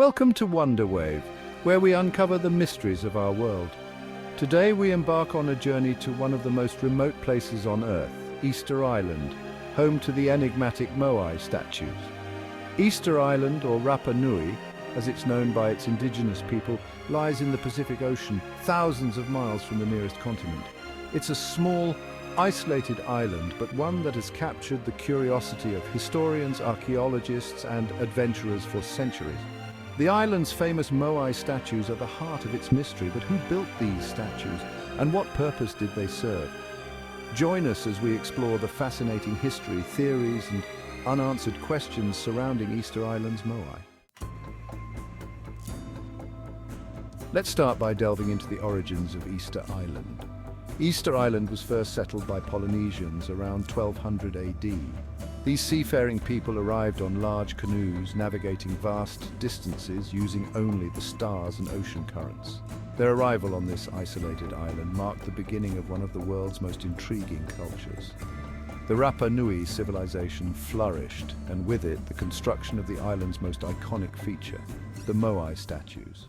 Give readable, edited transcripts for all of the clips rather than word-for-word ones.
Welcome to Wonder Wave, where we uncover the mysteries of our world. Today we embark on a journey to one of the most remote places on Earth, Easter Island, home to the enigmatic Moai statues. Easter Island, or Rapa Nui, as it's known by its indigenous people, lies in the Pacific Ocean, thousands of miles from the nearest continent. It's a small, isolated island, but one that has captured the curiosity of historians, archaeologists, and adventurers for centuries. The island's famous Moai statues are the heart of its mystery, but who built these statues, and what purpose did they serve? Join us as we explore the fascinating history, theories, and unanswered questions surrounding Easter Island's Moai. Let's start by delving into the origins of Easter Island. Easter Island was first settled by Polynesians around 1200 AD. These seafaring people arrived on large canoes, navigating vast distances using only the stars and ocean currents. Their arrival on this isolated island marked the beginning of one of the world's most intriguing cultures. The Rapa Nui civilization flourished, and with it, the construction of the island's most iconic feature, the Moai statues.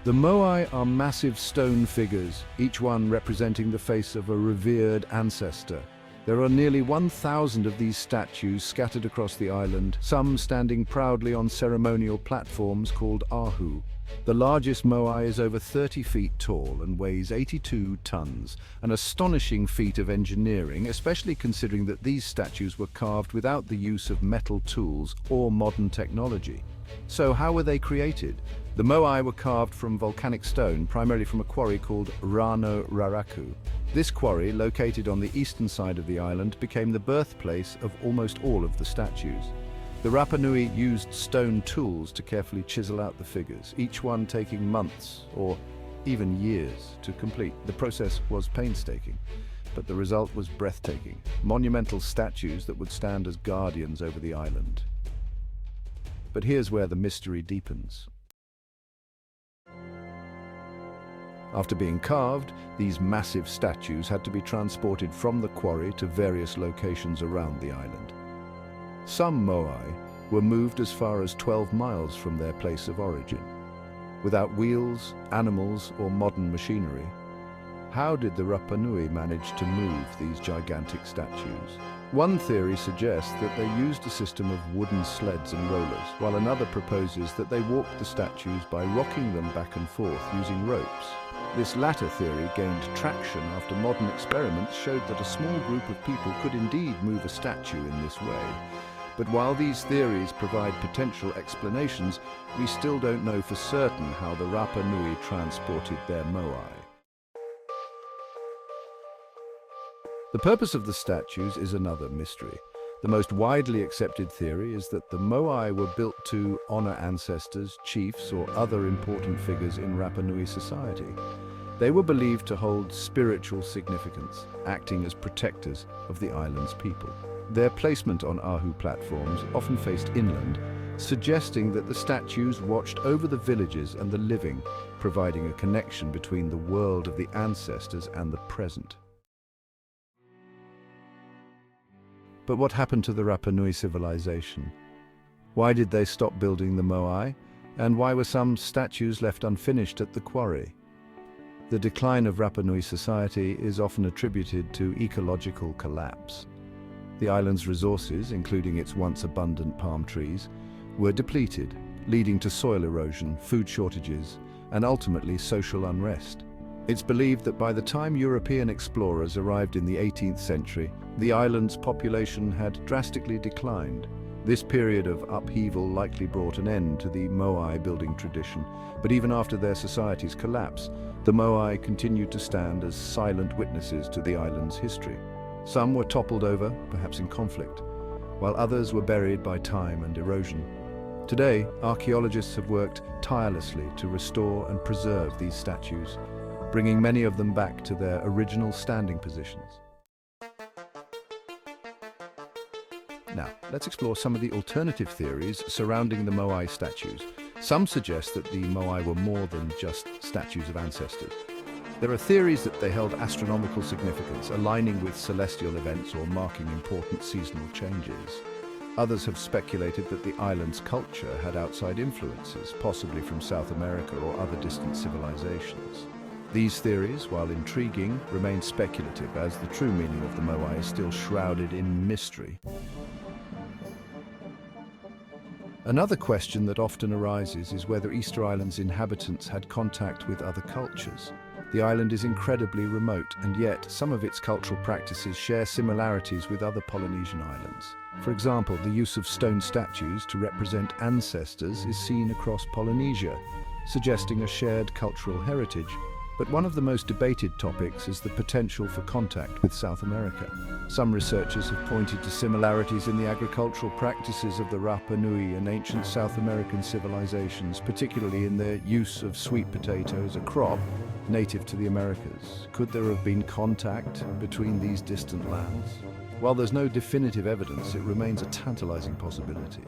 The Moai are massive stone figures, each one representing the face of a revered ancestor. There are nearly 1,000 of these statues scattered across the island, some standing proudly on ceremonial platforms called ahu. The largest Moai is over 30 feet tall and weighs 82 tons, an astonishing feat of engineering, especially considering that these statues were carved without the use of metal tools or modern technology. So how were they created? The Moai were carved from volcanic stone, primarily from a quarry called Rano Raraku. This quarry, located on the eastern side of the island, became the birthplace of almost all of the statues. The Rapa Nui used stone tools to carefully chisel out the figures, each one taking months or even years to complete. The process was painstaking, but the result was breathtaking. Monumental statues that would stand as guardians over the island. But here's where the mystery deepens. After being carved, these massive statues had to be transported from the quarry to various locations around the island. Some Moai were moved as far as 12 miles from their place of origin. Without wheels, animals, or modern machinery, how did the Rapa Nui manage to move these gigantic statues? One theory suggests that they used a system of wooden sleds and rollers, while another proposes that they walked the statues by rocking them back and forth using ropes. This latter theory gained traction after modern experiments showed that a small group of people could indeed move a statue in this way. But while these theories provide potential explanations, we still don't know for certain how the Rapa Nui transported their Moai. The purpose of the statues is another mystery. The most widely accepted theory is that the Moai were built to honor ancestors, chiefs, or other important figures in Rapa Nui society. They were believed to hold spiritual significance, acting as protectors of the island's people. Their placement on ahu platforms, often faced inland, suggesting that the statues watched over the villages and the living, providing a connection between the world of the ancestors and the present. But what happened to the Rapa Nui civilization? Why did they stop building the Moai? And why were some statues left unfinished at the quarry? The decline of Rapa Nui society is often attributed to ecological collapse. The island's resources, including its once abundant palm trees, were depleted, leading to soil erosion, food shortages, and ultimately social unrest. It's believed that by the time European explorers arrived in the 18th century, the island's population had drastically declined. This period of upheaval likely brought an end to the Moai building tradition, but even after their society's collapse, the Moai continued to stand as silent witnesses to the island's history. Some were toppled over, perhaps in conflict, while others were buried by time and erosion. Today, archaeologists have worked tirelessly to restore and preserve these statues, bringing many of them back to their original standing positions. Now, let's explore some of the alternative theories surrounding the Moai statues. Some suggest that the Moai were more than just statues of ancestors. There are theories that they held astronomical significance, aligning with celestial events or marking important seasonal changes. Others have speculated that the island's culture had outside influences, possibly from South America or other distant civilizations. These theories, while intriguing, remain speculative, as the true meaning of the Moai is still shrouded in mystery. Another question that often arises is whether Easter Island's inhabitants had contact with other cultures. The island is incredibly remote, and yet some of its cultural practices share similarities with other Polynesian islands. For example, the use of stone statues to represent ancestors is seen across Polynesia, suggesting a shared cultural heritage. But one of the most debated topics is the potential for contact with South America. Some researchers have pointed to similarities in the agricultural practices of the Rapa Nui and ancient South American civilizations, particularly in their use of sweet potatoes, a crop native to the Americas. Could there have been contact between these distant lands? While there's no definitive evidence, it remains a tantalizing possibility.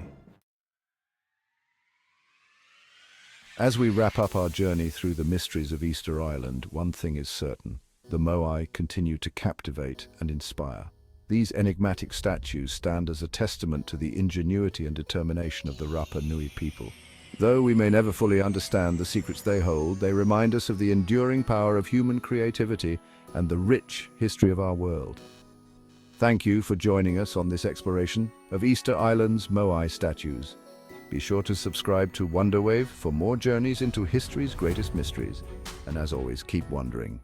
As we wrap up our journey through the mysteries of Easter Island, one thing is certain: the Moai continue to captivate and inspire. These enigmatic statues stand as a testament to the ingenuity and determination of the Rapa Nui people. Though we may never fully understand the secrets they hold, they remind us of the enduring power of human creativity and the rich history of our world. Thank you for joining us on this exploration of Easter Island's Moai statues. Be sure to subscribe to Wonderwave for more journeys into history's greatest mysteries. And as always, keep wondering.